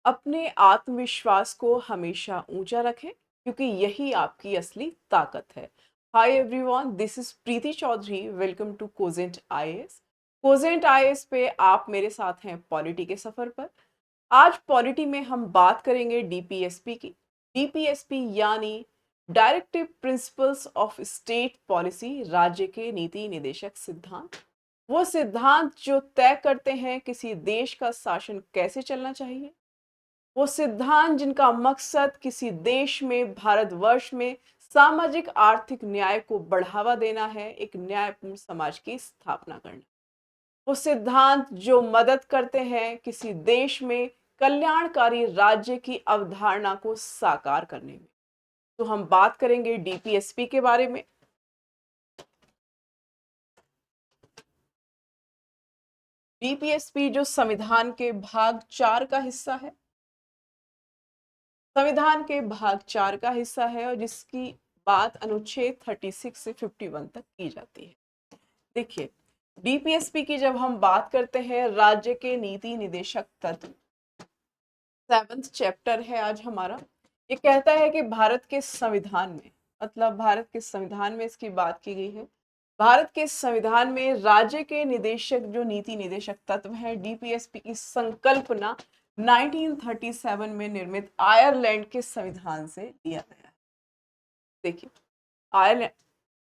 अपने आत्मविश्वास को हमेशा ऊंचा रखें क्योंकि यही आपकी असली ताकत है। Hi everyone, this is Preeti Chaudhary. Welcome to Cogent IAS. Cogent IAS पे आप मेरे साथ हैं पॉलिटी के सफर पर। आज पॉलिटी में हम बात करेंगे डीपीएसपी की। डीपीएसपी यानी directive principles of state policy, राज्य के नीति निदेशक सिद्धांत। वो सिद्धांत जो तय करते हैं किसी देश का शासन कैसे चलना चाहिए। वो सिद्धांत जिनका मकसद किसी देश में, भारतवर्ष में सामाजिक आर्थिक न्याय को बढ़ावा देना है, एक न्यायपूर्ण समाज की स्थापना करना। वो सिद्धांत जो मदद करते हैं किसी देश में कल्याणकारी राज्य की अवधारणा को साकार करने में। तो हम बात करेंगे डीपीएसपी के बारे में। डीपीएसपी जो संविधान के भाग 4 का हिस्सा है, संविधान के भाग 4 का हिस्सा है और जिसकी बात अनुच्छेद 36 से 51 तक की जाती है। देखिए, डीपीएसपी की जब हम बात करते हैं, राज्य के नीति निदेशक तत्व, 7th चैप्टर है आज हमारा। ये कहता है कि भारत के संविधान में, मतलब भारत के संविधान में इसकी बात की गई है। भारत के संविधान में राज्य के निदेशक जो नीति निदेशक तत्व है, डीपीएसपी की संकल्पना 1937 में निर्मित आयरलैंड के संविधान से लिया गया है। देखिए, आयरलैंड।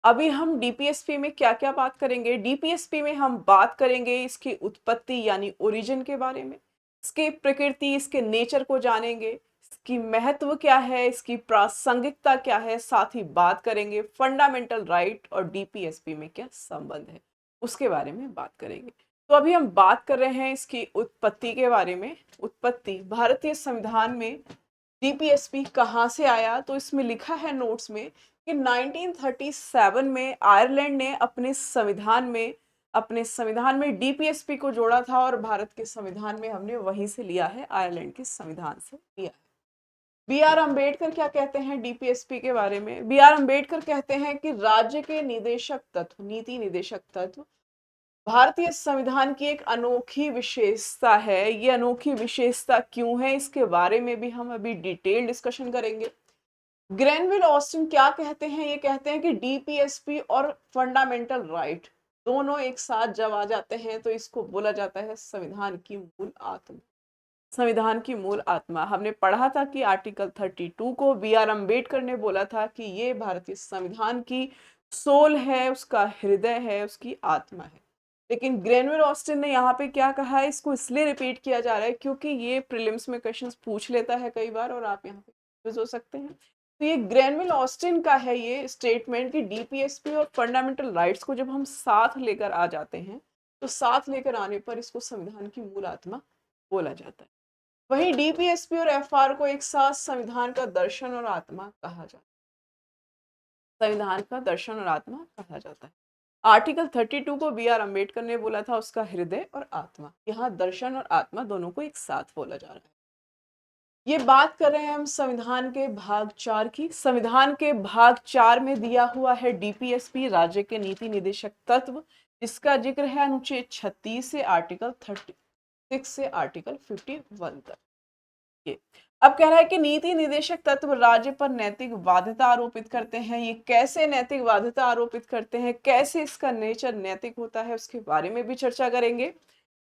अभी हम डीपीएसपी में क्या क्या बात करेंगे। डीपीएसपी में हम बात करेंगे इसकी उत्पत्ति यानी ओरिजिन के बारे में, इसकी प्रकृति, इसके नेचर को जानेंगे, इसकी महत्व क्या है, इसकी प्रासंगिकता क्या है, साथ ही बात करेंगे फंडामेंटल राइट और डीपीएसपी में क्या संबंध है, उसके बारे में बात करेंगे। तो अभी हम बात कर रहे हैं इसकी उत्पत्ति के बारे में। उत्पत्ति, भारतीय संविधान में डीपीएसपी कहाँ से आया, तो इसमें लिखा है नोट्स में कि 1937 में आयरलैंड ने अपने संविधान में डीपीएसपी को जोड़ा था और भारत के संविधान में हमने वहीं से लिया है, आयरलैंड के संविधान से लिया है। बी आर अम्बेडकर क्या कहते हैं डीपीएसपी के बारे में। बी आर अम्बेडकर कहते हैं कि राज्य के निदेशक तत्व, नीति निदेशक तत्व भारतीय संविधान की एक अनोखी विशेषता है। ये अनोखी विशेषता क्यों है, इसके बारे में भी हम अभी डिटेल डिस्कशन करेंगे। ग्रेनविल ऑस्टिन क्या कहते हैं, ये कहते हैं कि डीपीएसपी और फंडामेंटल राइट दोनों एक साथ जब आ जाते हैं तो इसको बोला जाता है संविधान की मूल आत्मा। संविधान की मूल आत्मा हमने पढ़ा था कि आर्टिकल 32 को बी आर अम्बेडकर ने बोला था कि ये भारतीय संविधान की सोल है, उसका हृदय है, उसकी आत्मा है। लेकिन ग्रेनविल ऑस्टिन ने यहाँ पे क्या कहा है, इसको इसलिए रिपीट किया जा रहा है क्योंकि ये प्रीलिम्स में क्वेश्चंस पूछ लेता है कई बार और आप यहाँ पे कंफ्यूज हो सकते हैं। तो ये ग्रेनविल ऑस्टिन का है ये स्टेटमेंट कि डीपीएसपी और फंडामेंटल राइट्स को जब हम साथ लेकर आ जाते हैं तो साथ लेकर आने पर इसको संविधान की मूल आत्मा बोला जाता है। वहीं डीपीएसपी और एफआर को एक साथ संविधान का दर्शन और आत्मा कहा जाता है। संविधान का दर्शन और आत्मा कहा जाता है। आर्टिकल 32 को बी आर अम्बेडकर ने बोला था उसका हृदय और आत्मा, यहाँ दर्शन और आत्मा दोनों को एक साथ बोला जा रहा है। ये बात कर रहे हैं हम संविधान के भाग 4 की। संविधान के भाग 4 में दिया हुआ है डीपीएसपी, राज्य के नीति निदेशक तत्व, जिसका जिक्र है अनुच्छेद 36 से आर्टिकल 36 से आर्टिकल 51 तक। ये अब कह रहा है कि नीति निदेशक तत्व राज्य पर नैतिक बाध्यता आरोपित करते हैं। ये कैसे नैतिक बाध्यता आरोपित करते हैं, कैसे इसका नेचर नैतिक होता है, उसके बारे में भी चर्चा करेंगे।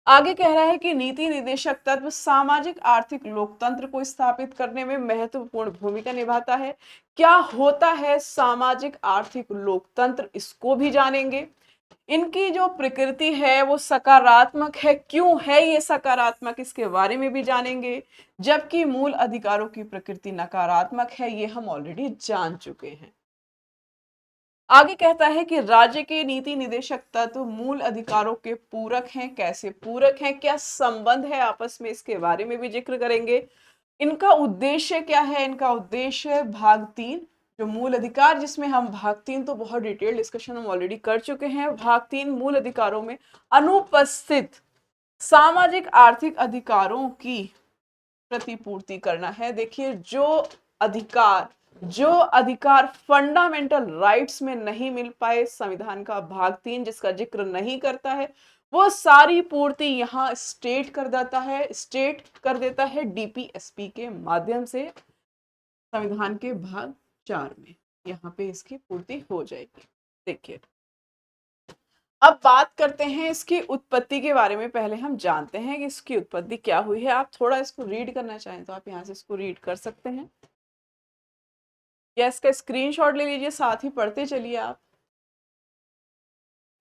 आगे कह रहा है कि नीति निदेशक तत्व सामाजिक आर्थिक लोकतंत्र को स्थापित करने में महत्वपूर्ण भूमिका निभाता है। क्या होता है सामाजिक आर्थिक लोकतंत्र, इसको भी जानेंगे। इनकी जो प्रकृति है वो सकारात्मक है, क्यों है ये सकारात्मक, इसके बारे में भी जानेंगे। जबकि मूल अधिकारों की प्रकृति नकारात्मक है, ये हम ऑलरेडी जान चुके हैं। आगे कहता है कि राज्य के नीति निदेशक तत्व मूल अधिकारों के पूरक हैं। कैसे पूरक हैं, क्या संबंध है आपस में, इसके बारे में भी जिक्र करेंगे। इनका उद्देश्य क्या है, इनका उद्देश्य भाग 3 जो मूल अधिकार, जिसमें हम भाग 3 तो बहुत डिटेल डिस्कशन हम ऑलरेडी कर चुके हैं। भाग 3 मूल अधिकारों में अनुपस्थित सामाजिक आर्थिक अधिकारों की प्रतिपूर्ति करना है। देखिए, जो अधिकार फंडामेंटल राइट्स में नहीं मिल पाए, संविधान का भाग 3 जिसका जिक्र नहीं करता है, वो सारी पूर्ति यहाँ स्टेट कर देता है डीपीएसपी के माध्यम से संविधान के भाग 4 में, यहाँ पे इसकी पूर्ति हो जाएगी। देखिए, अब बात करते हैं इसकी उत्पत्ति के बारे में। पहले हम जानते हैं कि इसकी उत्पत्ति क्या हुई है। आप थोड़ा इसको रीड करना चाहें तो आप यहाँ से इसको रीड कर सकते हैं, या इसका स्क्रीनशॉट ले लीजिए, साथ ही पढ़ते चलिए आप।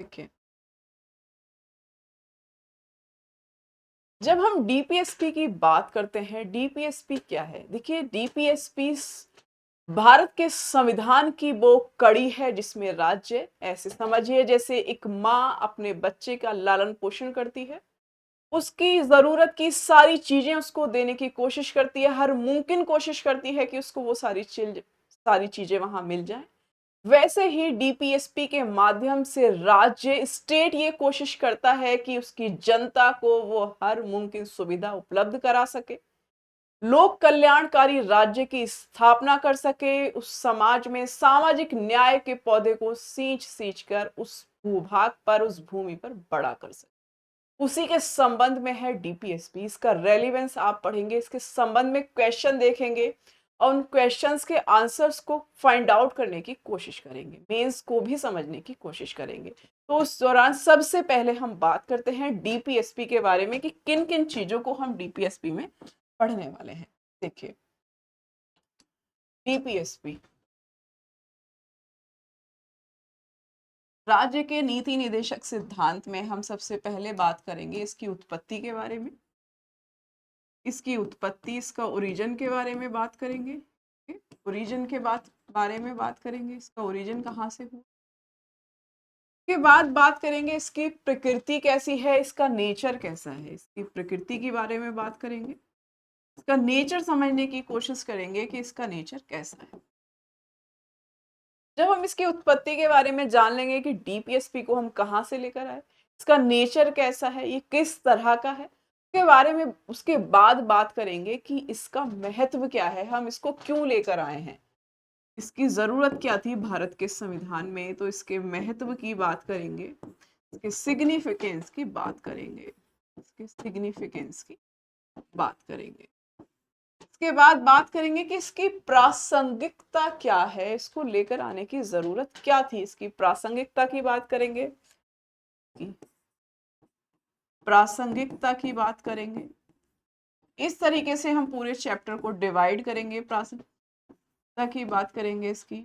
देखिए, जब हम डीपीएसपी की बात करते हैं, डीपीएसपी क्या है? देखिए, डीपीएसपी भारत के संविधान की वो कड़ी है जिसमें राज्य, ऐसे समझिए जैसे एक माँ अपने बच्चे का लालन पोषण करती है, उसकी जरूरत की सारी चीजें उसको देने की कोशिश करती है, हर मुमकिन कोशिश करती है कि उसको वो सारी चीजें वहां मिल जाएं। वैसे ही डीपीएसपी के माध्यम से राज्य, स्टेट ये कोशिश करता है कि उसकी जनता को वो हर मुमकिन सुविधा उपलब्ध करा सके, लोक कल्याणकारी राज्य की स्थापना कर सके, उस समाज में सामाजिक न्याय के पौधे को सींच कर उस भूभाग पर, उस भूमि पर बड़ा कर सके। उसी के संबंध में है डीपीएसपी। इसका रेलिवेंस आप पढ़ेंगे, इसके संबंध में क्वेश्चन देखेंगे और उन क्वेश्चंस के आंसर्स को फाइंड आउट करने की कोशिश करेंगे, मेंस को भी समझने की कोशिश करेंगे। तो उस दौरान सबसे पहले हम बात करते हैं डीपीएसपी के बारे में कि किन किन चीजों को हम डीपीएसपी में पढ़ने वाले हैं। देखिए, डीपीएसपी राज्य के नीति निदेशक सिद्धांत में हम सबसे पहले बात करेंगे इसकी उत्पत्ति के बारे में, इसकी उत्पत्ति, इसका ओरिजिन के बारे में बात करेंगे, ओरिजिन के बारे में बात करेंगे, इसका ओरिजिन कहाँ से हुआ। के बाद बात करेंगे इसकी प्रकृति कैसी है, इसका नेचर कैसा है, इसकी प्रकृति के बारे में बात करेंगे, इसका नेचर समझने की कोशिश करेंगे कि इसका नेचर कैसा है। जब हम इसकी उत्पत्ति के बारे में जान लेंगे कि डीपीएसपी को हम कहाँ से लेकर आए, इसका नेचर कैसा है, ये किस तरह का है, उसके बारे में उसके बाद बात करेंगे कि इसका महत्व क्या है, हम इसको क्यों लेकर आए हैं, इसकी जरूरत क्या थी भारत के संविधान में, तो इसके महत्व की बात करेंगे, इसके सिग्निफिकेंस की बात करेंगे, इसके सिग्निफिकेंस की बात करेंगे। इसके बाद बात करेंगे कि इसकी प्रासंगिकता क्या है, इसको लेकर आने की जरूरत क्या थी, इसकी प्रासंगिकता की बात करेंगे, प्रासंगिकता की बात करेंगे। इस तरीके से हम पूरे चैप्टर को डिवाइड करेंगे, प्रासंगिकता की बात करेंगे, इसके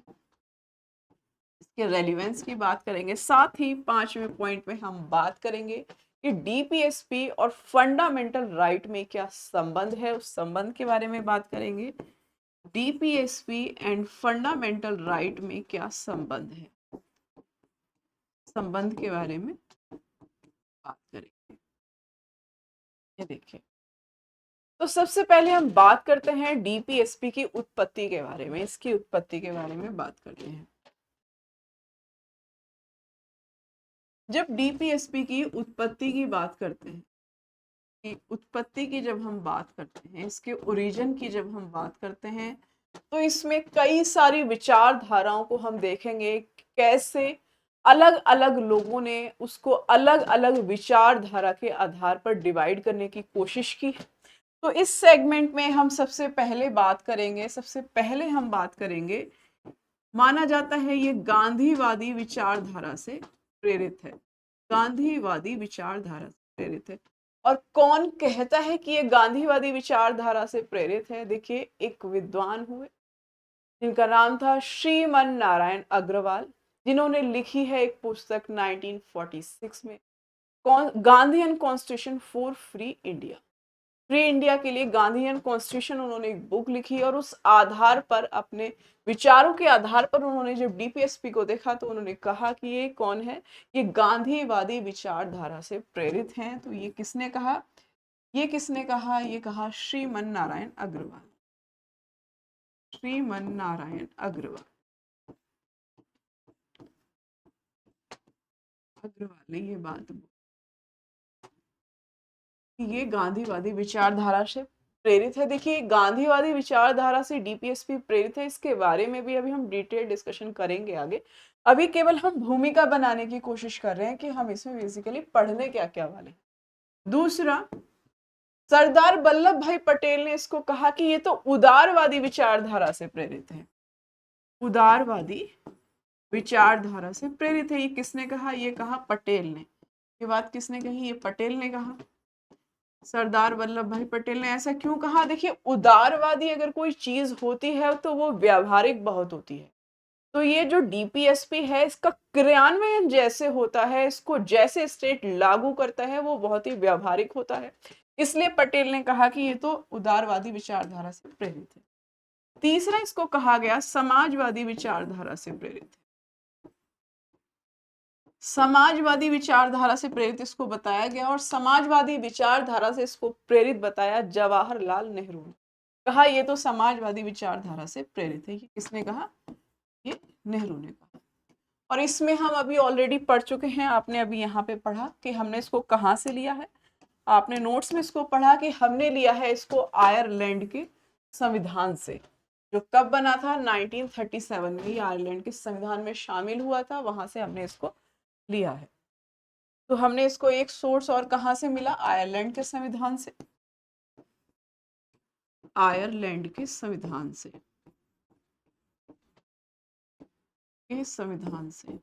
रेलिवेंस की बात करेंगे, साथ ही 5वें पॉइंट में हम बात करेंगे कि डीपीएसपी और फंडामेंटल राइट में क्या संबंध है, उस संबंध के बारे में बात करेंगे। डीपीएसपी एंड फंडामेंटल राइट में क्या संबंध है, संबंध के बारे में बात करेंगे। ये देखिए, तो सबसे पहले हम बात करते हैं डीपीएसपी की उत्पत्ति के बारे में, इसकी उत्पत्ति के बारे में बात करते हैं। जब डीपीएसपी की उत्पत्ति की बात करते हैं, कि उत्पत्ति की जब हम बात करते हैं, इसके ओरिजिन की जब हम बात करते हैं, तो इसमें कई सारी विचारधाराओं को हम देखेंगे, कैसे अलग अलग लोगों ने उसको अलग अलग विचारधारा के आधार पर डिवाइड करने की कोशिश की। तो इस सेगमेंट में हम सबसे पहले बात करेंगे, माना जाता है ये गांधीवादी विचारधारा से प्रेरित है, गांधीवादी विचारधारा से प्रेरित है। और कौन कहता है कि ये गांधीवादी विचारधारा से प्रेरित है? देखिए, एक विद्वान हुए जिनका नाम था श्रीमन नारायण अग्रवाल, जिन्होंने लिखी है एक पुस्तक 1946 में, Gandhian constitution for free India, free India के लिए गांधीयन कॉन्स्टिट्यूशन, उन्होंने एक बुक लिखी और उस आधार पर, अपने विचारों के आधार पर उन्होंने जब डीपीएसपी को देखा तो उन्होंने कहा कि ये कौन है, ये गांधीवादी विचारधारा से प्रेरित हैं। तो ये किसने कहा, ये कहा श्रीमन नारायण अग्रवाल, श्रीमन नारायण अग्रवाल ने ये बात बोली, ये गांधीवादी विचारधारा से प्रेरित है। देखिए, गांधीवादी विचारधारा से डीपीएसपी प्रेरित है, इसके बारे में भी अभी हम डिटेल डिस्कशन करेंगे आगे। अभी केवल हम भूमिका बनाने की कोशिश कर रहे हैं कि हम इसमें बेसिकली पढ़ने क्या क्या वाले। दूसरा, सरदार वल्लभ भाई पटेल ने इसको कहा कि ये तो उदारवादी विचारधारा से प्रेरित है। उदारवादी विचारधारा से प्रेरित है। ये किसने कहा? ये कहा पटेल ने। ये बात किसने कही? ये पटेल ने कहा। सरदार वल्लभ भाई पटेल ने। ऐसा क्यों कहा? देखिए, उदारवादी अगर कोई चीज होती है तो वो व्यावहारिक बहुत होती है। तो ये जो डीपीएसपी है, इसका क्रियान्वयन जैसे होता है, इसको जैसे स्टेट लागू करता है, वो बहुत ही व्यावहारिक होता है। इसलिए पटेल ने कहा कि ये तो उदारवादी विचारधारा से प्रेरित है। तीसरा, इसको कहा गया समाजवादी विचारधारा से प्रेरित है। समाजवादी विचारधारा से प्रेरित इसको बताया गया, और समाजवादी विचारधारा से इसको प्रेरित बताया जवाहरलाल नेहरू ने। कहा ये तो समाजवादी विचारधारा से प्रेरित है। ये किसने कहा? ये नेहरू ने कहा। और इसमें हम अभी ऑलरेडी पढ़ चुके हैं। आपने अभी यहाँ पे पढ़ा कि हमने इसको कहाँ से लिया है। आपने नोट्स में इसको पढ़ा कि हमने लिया है इसको आयरलैंड के संविधान से, जो कब बना था? 1937 में। ये आयरलैंड के संविधान में शामिल हुआ था, वहां से हमने इसको लिया है। तो हमने इसको एक सोर्स और कहां से मिला? आयरलैंड के संविधान से। आयरलैंड के संविधान से, के संविधान से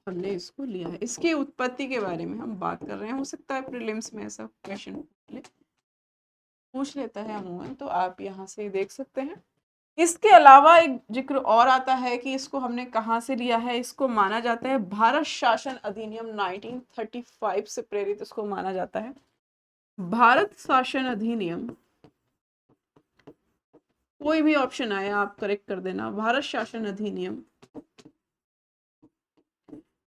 हमने इसको लिया है। इसकी उत्पत्ति के बारे में हम बात कर रहे हैं। हो सकता है प्रीलिम्स में ऐसा क्वेश्चन पूछ लेता है अमूमन, तो आप यहाँ से देख सकते हैं। इसके अलावा एक जिक्र और आता है कि इसको हमने कहाँ से लिया है। इसको माना जाता है भारत शासन अधिनियम 1935 से प्रेरित इसको माना जाता है। भारत शासन अधिनियम, कोई भी ऑप्शन आए आप करेक्ट कर देना। भारत शासन अधिनियम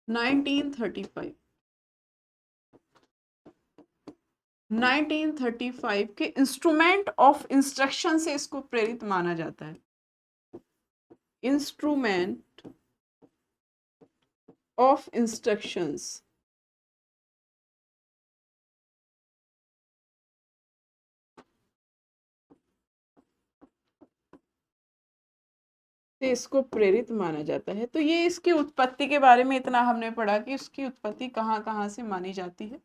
1935 1935 के इंस्ट्रूमेंट ऑफ इंस्ट्रक्शन से इसको प्रेरित माना जाता है। इंस्ट्रूमेंट ऑफ इंस्ट्रक्शंस से इसको प्रेरित माना जाता है। तो ये इसकी उत्पत्ति के बारे में इतना हमने पढ़ा कि उसकी उत्पत्ति कहाँ कहाँ से मानी जाती है।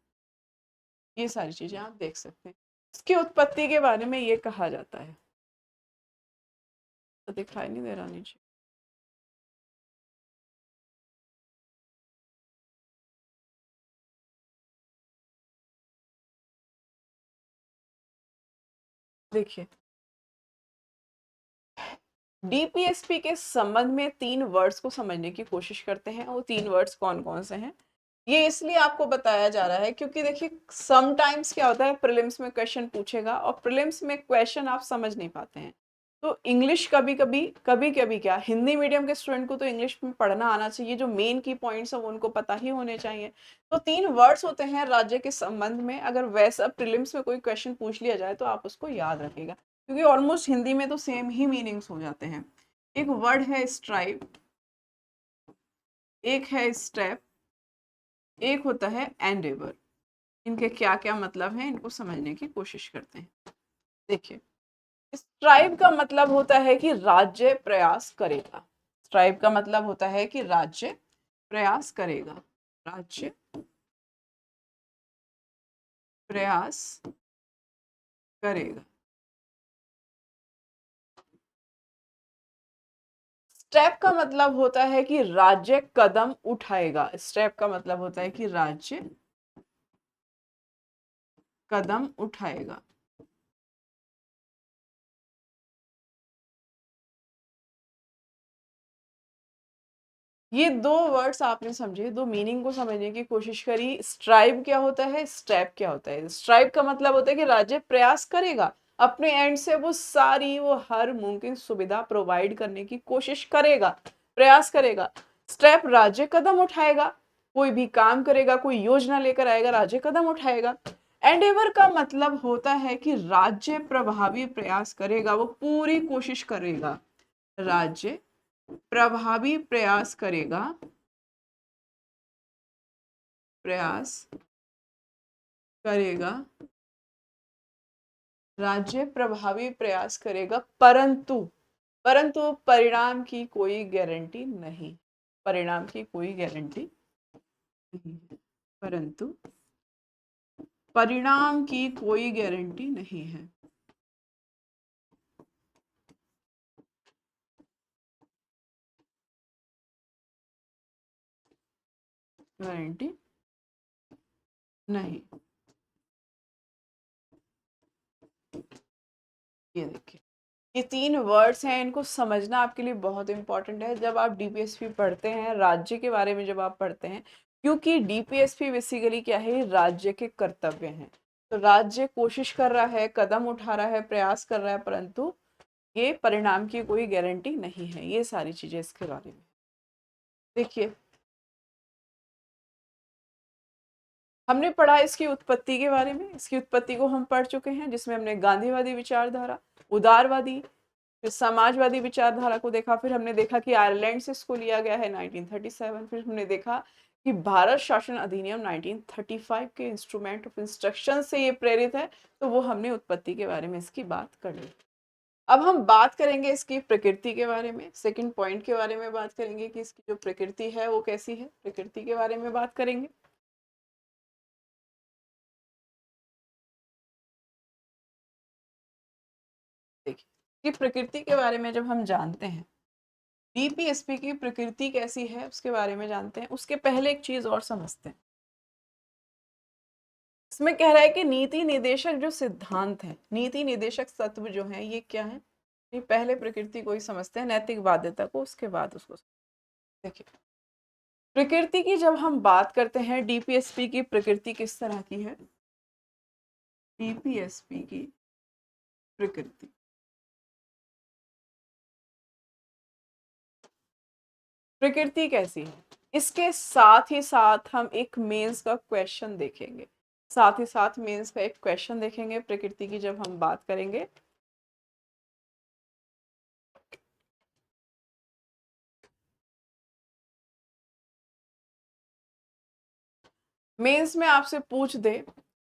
ये सारी चीजें आप देख सकते हैं। इसकी उत्पत्ति के बारे में ये कहा जाता है। तो दिखाई नहीं दे रहा नीचे? देखिए, डीपीएसपी के संबंध में 3 वर्ड्स को समझने की कोशिश करते हैं। वो 3 वर्ड्स कौन कौन से हैं, ये इसलिए आपको बताया जा रहा है क्योंकि देखिए समटाइम्स क्या होता है, प्रीलिम्स में क्वेश्चन पूछेगा और प्रीलिम्स में क्वेश्चन आप समझ नहीं पाते हैं। तो इंग्लिश कभी कभी क्या, हिंदी मीडियम के स्टूडेंट को तो इंग्लिश में पढ़ना आना चाहिए, जो मेन की पॉइंट्स है वो उनको पता ही होने चाहिए। तो 3 वर्ड्स होते हैं राज्य के संबंध में। अगर वैसा प्रीलिम्स में कोई क्वेश्चन पूछ लिया जाए तो आप उसको याद रखिएगा, क्योंकि ऑलमोस्ट हिंदी में तो सेम ही मीनिंग्स हो जाते हैं। एक वर्ड है स्ट्राइव, एक है स्टेप, एक होता है एंडेवर। इनके क्या क्या मतलब हैं, इनको समझने की कोशिश करते हैं। देखिए, स्ट्राइव का मतलब होता है कि राज्य प्रयास करेगा। स्ट्राइव का मतलब होता है कि राज्य प्रयास करेगा। राज्य प्रयास करेगा। स्टेप का मतलब होता है कि राज्य कदम उठाएगा। स्टेप का मतलब होता है कि राज्य कदम उठाएगा। ये 2 वर्ड्स आपने समझे, 2 मीनिंग को समझने की कोशिश करी। स्ट्राइव क्या होता है, स्टेप क्या होता है। स्ट्राइव का मतलब होता है कि राज्य प्रयास करेगा, अपने एंड से वो हर मुमकिन सुविधा प्रोवाइड करने की कोशिश करेगा, प्रयास करेगा। स्टेप राज्य कदम उठाएगा, कोई भी काम करेगा, कोई योजना लेकर आएगा, राज्य कदम उठाएगा। एंडेवर का मतलब होता है कि राज्य प्रभावी प्रयास करेगा, वो पूरी कोशिश करेगा। राज्य प्रभावी प्रयास करेगा, प्रयास करेगा, राज्य प्रभावी प्रयास करेगा, परंतु परंतु परिणाम की कोई गारंटी नहीं। परिणाम की कोई गारंटी नहीं है, परंतु परिणाम की कोई गारंटी नहीं है। गारंटी नहीं। ये देखिए, ये 3 वर्ड्स हैं, इनको समझना आपके लिए बहुत इंपॉर्टेंट है जब आप डीपीएसपी पढ़ते हैं, राज्य के बारे में जब आप पढ़ते हैं, क्योंकि डीपीएसपी बेसिकली क्या है, राज्य के कर्तव्य हैं। तो राज्य कोशिश कर रहा है, कदम उठा रहा है, प्रयास कर रहा है, परंतु ये परिणाम की कोई गारंटी नहीं है। ये सारी चीजें इसके बारे में। देखिए, हमने पढ़ा इसकी उत्पत्ति के बारे में, इसकी उत्पत्ति को हम पढ़ चुके हैं, जिसमें हमने गांधीवादी विचारधारा, उदारवादी, फिर समाजवादी विचारधारा को देखा। फिर हमने देखा कि आयरलैंड से इसको लिया गया है 1937। फिर हमने देखा कि भारत शासन अधिनियम 1935 के इंस्ट्रूमेंट ऑफ इंस्ट्रक्शन से ये प्रेरित है। तो वो हमने उत्पत्ति के बारे में इसकी बात कर ली। अब हम बात करेंगे इसकी प्रकृति के बारे में, सेकंड पॉइंट के बारे में बात करेंगे कि इसकी जो प्रकृति है वो कैसी है, प्रकृति के बारे में बात करेंगे। देखिए, कि प्रकृति के बारे में जब हम जानते हैं, डीपीएसपी की प्रकृति कैसी है उसके बारे में जानते हैं, उसके पहले एक चीज और समझते हैं। इसमें कह रहा है कि नीति निदेशक जो सिद्धांत है, नीति निदेशक तत्व जो है, ये क्या है। ये पहले प्रकृति को ही समझते हैं, नैतिक बाध्यता को, उसके बाद उसको। देखिए, प्रकृति की जब हम बात करते हैं, डीपीएसपी की प्रकृति किस तरह की है, डीपीएसपी की प्रकृति, प्रकृति कैसी है, इसके साथ ही साथ हम एक मेंस का क्वेश्चन देखेंगे, साथ ही साथ मेंस का एक क्वेश्चन देखेंगे प्रकृति की जब हम बात करेंगे। मेंस में आपसे पूछ दे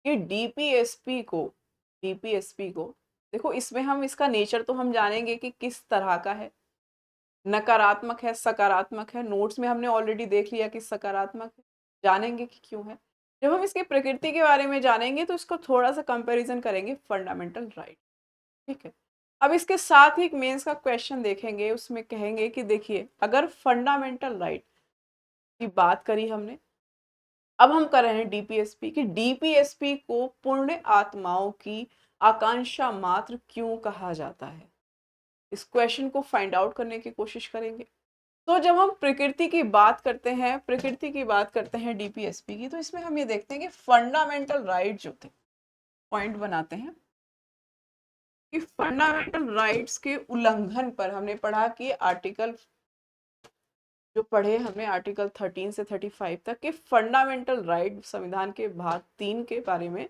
कि डीपीएसपी को देखो, इसमें हम इसका नेचर तो हम जानेंगे कि किस तरह का है, नकारात्मक है, सकारात्मक है। नोट्स में हमने ऑलरेडी देख लिया कि सकारात्मक है, जानेंगे कि क्यों है। जब हम इसकी प्रकृति के बारे में जानेंगे तो इसको थोड़ा सा कंपैरिजन करेंगे फंडामेंटल राइट। ठीक है, अब इसके साथ ही एक मेंस का क्वेश्चन देखेंगे, उसमें कहेंगे कि देखिए, अगर फंडामेंटल राइट की बात करी हमने, अब हम कर रहे हैं डीपीएसपी कि डीपीएसपी को पुण्य आत्माओं की आकांक्षा मात्र क्यों कहा जाता है, इस क्वेश्चन को फाइंड आउट करने की कोशिश करेंगे। तो जब हम प्रकृति की बात करते हैं, प्रकृति की बात करते हैं डीपीएसपी की, तो इसमें हम ये देखते हैं कि फंडामेंटल राइट जो थे, पॉइंट बनाते हैं कि फंडामेंटल राइट्स के उल्लंघन पर हमने पढ़ा कि आर्टिकल जो पढ़े हमने, आर्टिकल 13 से 35 तक के फंडामेंटल राइट, संविधान के भाग 3 के बारे में,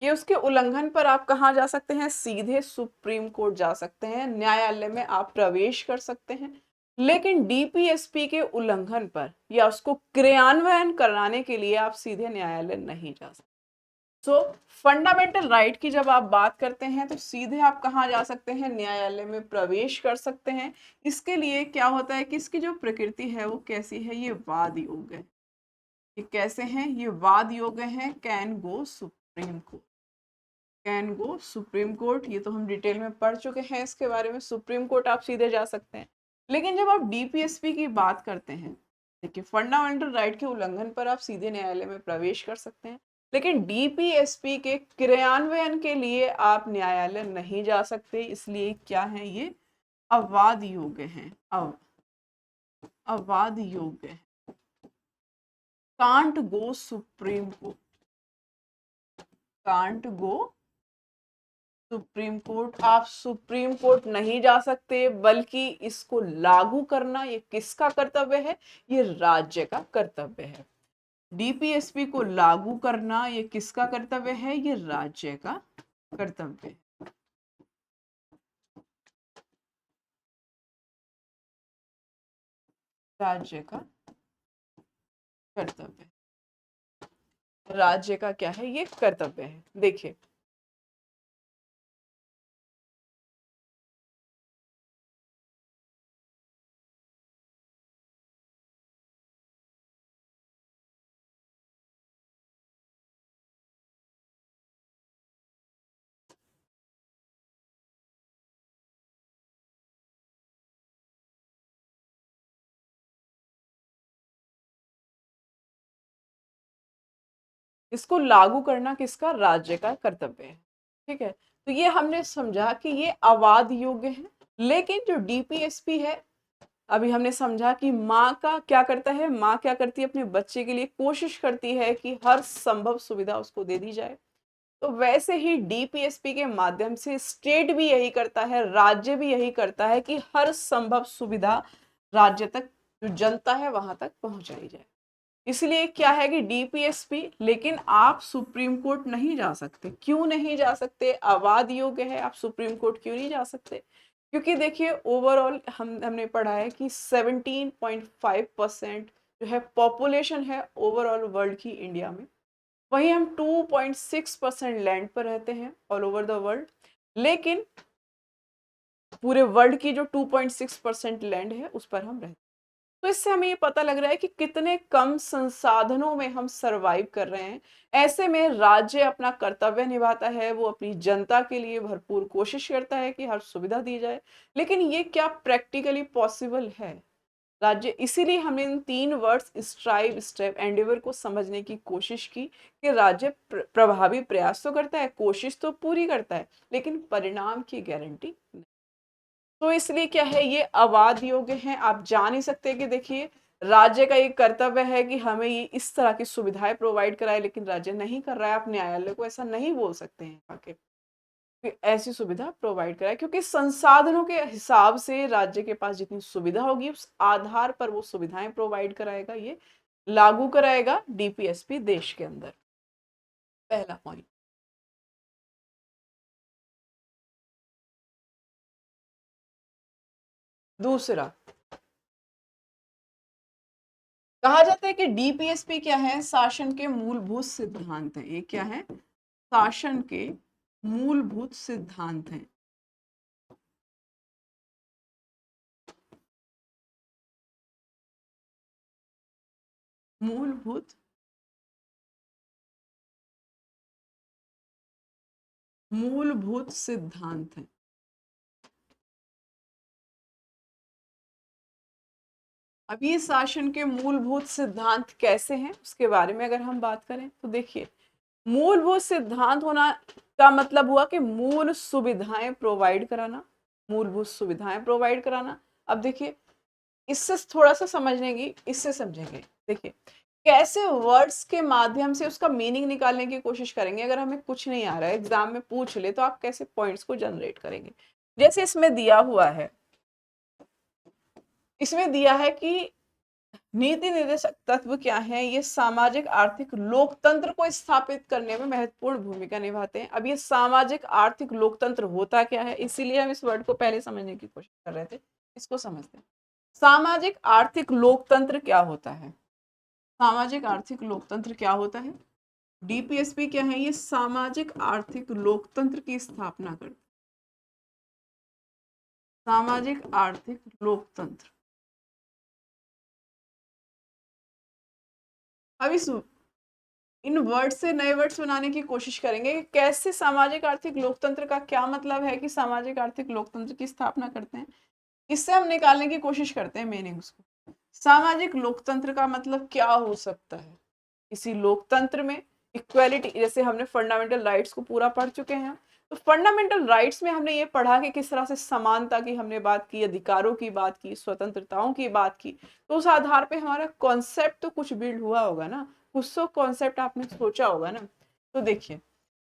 ये उसके उल्लंघन पर आप कहाँ जा सकते हैं, सीधे सुप्रीम कोर्ट जा सकते हैं, न्यायालय में आप प्रवेश कर सकते हैं। लेकिन डीपीएसपी के उल्लंघन पर या उसको क्रियान्वयन कराने के लिए आप सीधे न्यायालय नहीं जा सकते। सो फंडामेंटल राइट की जब आप बात करते हैं तो सीधे आप कहाँ जा सकते हैं, न्यायालय में प्रवेश कर सकते हैं। इसके लिए क्या होता है कि इसकी जो प्रकृति है वो कैसी है, ये वाद योग्य है। ये कैसे हैं, ये वाद योग्य हैं, can go supreme court, can go supreme court. ये तो हम डिटेल में पढ़ चुके हैं इसके बारे में, सुप्रीम कोर्ट आप सीधे जा सकते हैं। लेकिन जब आप डीपीएसपी की बात करते हैं, देखिए, फंडामेंटल राइट के उल्लंघन पर आप सीधे न्यायालय में प्रवेश कर सकते हैं, लेकिन डीपीएसपी के क्रियान्वयन के लिए आप न्यायालय नहीं जा सकते। इसलिए क्या है, ये अवाद योग्य हैं, अवाद योग्य है, can't go supreme court, can't go supreme court. आप सुप्रीम कोर्ट नहीं जा सकते, बल्कि इसको लागू करना ये किसका कर्तव्य है, ये राज्य का कर्तव्य है। डीपीएसपी को लागू करना ये किसका कर्तव्य है, ये राज्य का कर्तव्य है, राज्य का कर्तव्य, राज्य का क्या है, ये कर्तव्य है। देखिए, इसको लागू करना किसका, राज्य का कर्तव्य है। ठीक है, तो ये हमने समझा कि ये अवाद योग्य है। लेकिन जो डीपीएसपी है, अभी हमने समझा कि माँ का क्या करता है, माँ क्या करती है, अपने बच्चे के लिए कोशिश करती है कि हर संभव सुविधा उसको दे दी जाए। तो वैसे ही डीपीएसपी के माध्यम से स्टेट भी यही करता है, राज्य भी यही करता है कि हर संभव सुविधा राज्य तक, जो जनता है वहां तक पहुंचाई जाए। इसलिए क्या है कि डीपीएसपी, लेकिन आप सुप्रीम कोर्ट नहीं जा सकते। क्यों नहीं जा सकते, अवाद योग्य है, आप सुप्रीम कोर्ट क्यों नहीं जा सकते? क्योंकि देखिए ओवरऑल हमने पढ़ा है कि 17.5% जो है पॉपुलेशन है ओवरऑल वर्ल्ड की इंडिया में। वहीं हम 2.6% लैंड पर रहते हैं ऑल ओवर द वर्ल्ड। लेकिन पूरे वर्ल्ड की जो 2.6% लैंड है उस पर हम रहते हैं। तो इससे हमें ये पता लग रहा है कि कितने कम संसाधनों में हम सरवाइव कर रहे हैं। ऐसे में राज्य अपना कर्तव्य निभाता है, वो अपनी जनता के लिए भरपूर कोशिश करता है कि हर सुविधा दी जाए। लेकिन ये क्या प्रैक्टिकली पॉसिबल है? राज्य, इसीलिए हमने इन 3 वर्ड्स स्ट्राइव, स्टेप, एंडेवर को समझने की कोशिश की कि राज्य प्रभावी प्रयास तो करता है, कोशिश तो पूरी करता है, लेकिन परिणाम की गारंटी नहीं। तो इसलिए क्या है, ये अवाद योग्य है। आप जान नहीं सकते कि देखिए राज्य का ये कर्तव्य है कि हमें ये इस तरह की सुविधाएं प्रोवाइड कराए, लेकिन राज्य नहीं कर रहा है। आप न्यायालय को ऐसा नहीं बोल सकते हैं आके कि ऐसी सुविधा प्रोवाइड कराए, क्योंकि संसाधनों के हिसाब से राज्य के पास जितनी सुविधा होगी उस आधार पर वो सुविधाएं प्रोवाइड कराएगा, ये लागू कराएगा डीपीएसपी देश के अंदर। पहला पॉइंट। दूसरा, कहा जाता है कि डीपीएसपी क्या है, शासन के मूलभूत सिद्धांत है। ये क्या है, शासन के मूलभूत सिद्धांत हैं। मूलभूत मूलभूत सिद्धांत हैं। अब ये शासन के मूलभूत सिद्धांत कैसे हैं उसके बारे में अगर हम बात करें तो देखिए, मूलभूत सिद्धांत होना का मतलब हुआ कि मूल सुविधाएं प्रोवाइड कराना, मूलभूत सुविधाएं प्रोवाइड कराना। अब देखिए, इससे थोड़ा सा समझने की, इससे समझेंगे। देखिए कैसे वर्ड्स के माध्यम से उसका मीनिंग निकालने की कोशिश करेंगे। अगर हमें कुछ नहीं आ रहा है, एग्जाम में पूछ ले, तो आप कैसे पॉइंट्स को जनरेट करेंगे। जैसे इसमें दिया हुआ है, इसमें दिया है कि नीति निर्देशक तत्व क्या है, ये सामाजिक आर्थिक लोकतंत्र को स्थापित करने में महत्वपूर्ण भूमिका निभाते हैं। अब ये सामाजिक आर्थिक लोकतंत्र होता क्या है, इसीलिए हम इस वर्ड को पहले समझने की कोशिश कर रहे थे, इसको समझते हैं। सामाजिक आर्थिक लोकतंत्र क्या होता है, सामाजिक आर्थिक लोकतंत्र क्या होता है, डीपीएसपी क्या है, ये सामाजिक आर्थिक लोकतंत्र की स्थापना करता है। सामाजिक आर्थिक लोकतंत्र। अब इस इन वर्ड से नए वर्ड्स बनाने की कोशिश करेंगे कि कैसे सामाजिक आर्थिक लोकतंत्र का क्या मतलब है, कि सामाजिक आर्थिक लोकतंत्र की स्थापना करते हैं। इससे हम निकालने की कोशिश करते हैं मीनिंग्स को। सामाजिक लोकतंत्र का मतलब क्या हो सकता है, इसी लोकतंत्र में इक्वालिटी, जैसे हमने फंडामेंटल राइट्स को पूरा पढ़ चुके हैं, तो फंडामेंटल राइट्स में हमने ये पढ़ा कि किस तरह से समानता की हमने बात की, अधिकारों की बात की, स्वतंत्रताओं की बात की। तो उस आधार पे हमारा कॉन्सेप्ट तो कुछ बिल्ड हुआ होगा ना, कुछ तो कॉन्सेप्ट आपने सोचा होगा ना। तो देखिए,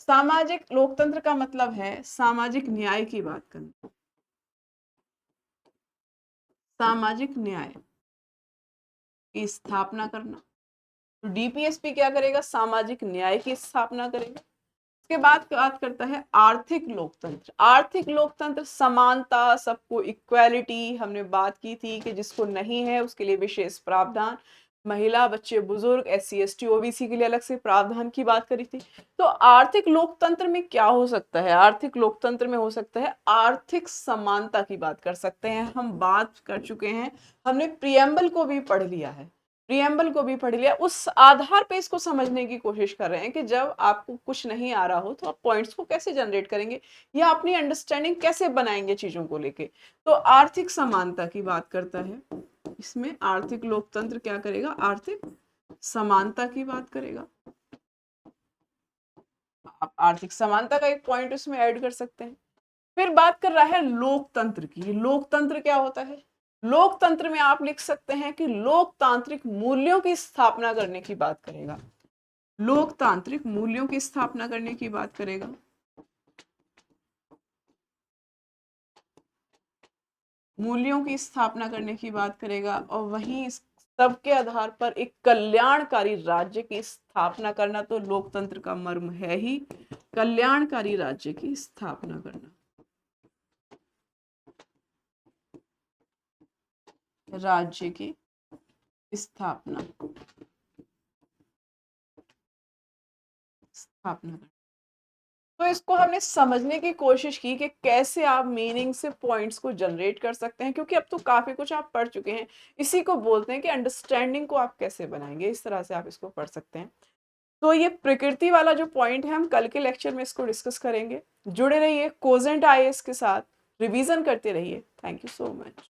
सामाजिक लोकतंत्र का मतलब है सामाजिक न्याय की बात करना, सामाजिक न्याय की स्थापना करना। तो डीपीएसपी क्या करेगा, सामाजिक न्याय की स्थापना करेगा। उसके बाद बात करता है आर्थिक लोकतंत्र। आर्थिक लोकतंत्र समानता, सबको इक्वालिटी, हमने बात की थी कि जिसको नहीं है उसके लिए विशेष प्रावधान, महिला, बच्चे, बुजुर्ग, SC ST OBC के लिए अलग से प्रावधान की बात करी थी। तो आर्थिक लोकतंत्र में क्या हो सकता है, आर्थिक लोकतंत्र में हो सकता है आर्थिक समानता की बात कर सकते हैं। हम बात कर चुके हैं, हमने प्रियम्बल को भी पढ़ लिया है, प्रियम्बल को भी पढ़ लिया। उस आधार पे इसको समझने की कोशिश कर रहे हैं कि जब आपको कुछ नहीं आ रहा हो तो आप पॉइंट्स को कैसे जनरेट करेंगे या अपनी अंडरस्टैंडिंग कैसे बनाएंगे चीजों को लेके। तो आर्थिक समानता की बात करता है, इसमें आर्थिक लोकतंत्र क्या करेगा, आर्थिक समानता की बात करेगा। आप आर्थिक समानता का एक पॉइंट उसमें ऐड कर सकते हैं। फिर बात कर रहा है लोकतंत्र की। लोकतंत्र क्या होता है? लोकतंत्र में आप लिख सकते हैं कि लोकतांत्रिक मूल्यों की स्थापना करने की बात करेगा। लोकतांत्रिक मूल्यों की स्थापना करने की बात करेगा। मूल्यों की स्थापना करने की बात करेगा और वहीं सबके आधार पर एक कल्याणकारी राज्य की स्थापना करना तो लोकतंत्र का मर्म है ही। कल्याणकारी राज्य की स्थापना करना, राज्य की स्थापना करना। तो इसको हमने समझने की कोशिश की कि कैसे आप मीनिंग से पॉइंट्स को जनरेट कर सकते हैं, क्योंकि अब तो काफी कुछ आप पढ़ चुके हैं। इसी को बोलते हैं कि अंडरस्टैंडिंग को आप कैसे बनाएंगे, इस तरह से आप इसको पढ़ सकते हैं। तो ये प्रकृति वाला जो पॉइंट है हम कल के लेक्चर में इसको डिस्कस करेंगे। जुड़े रहिए कोजेंट आईएएस के साथ, रिवीजन करते रहिए। Thank you so much.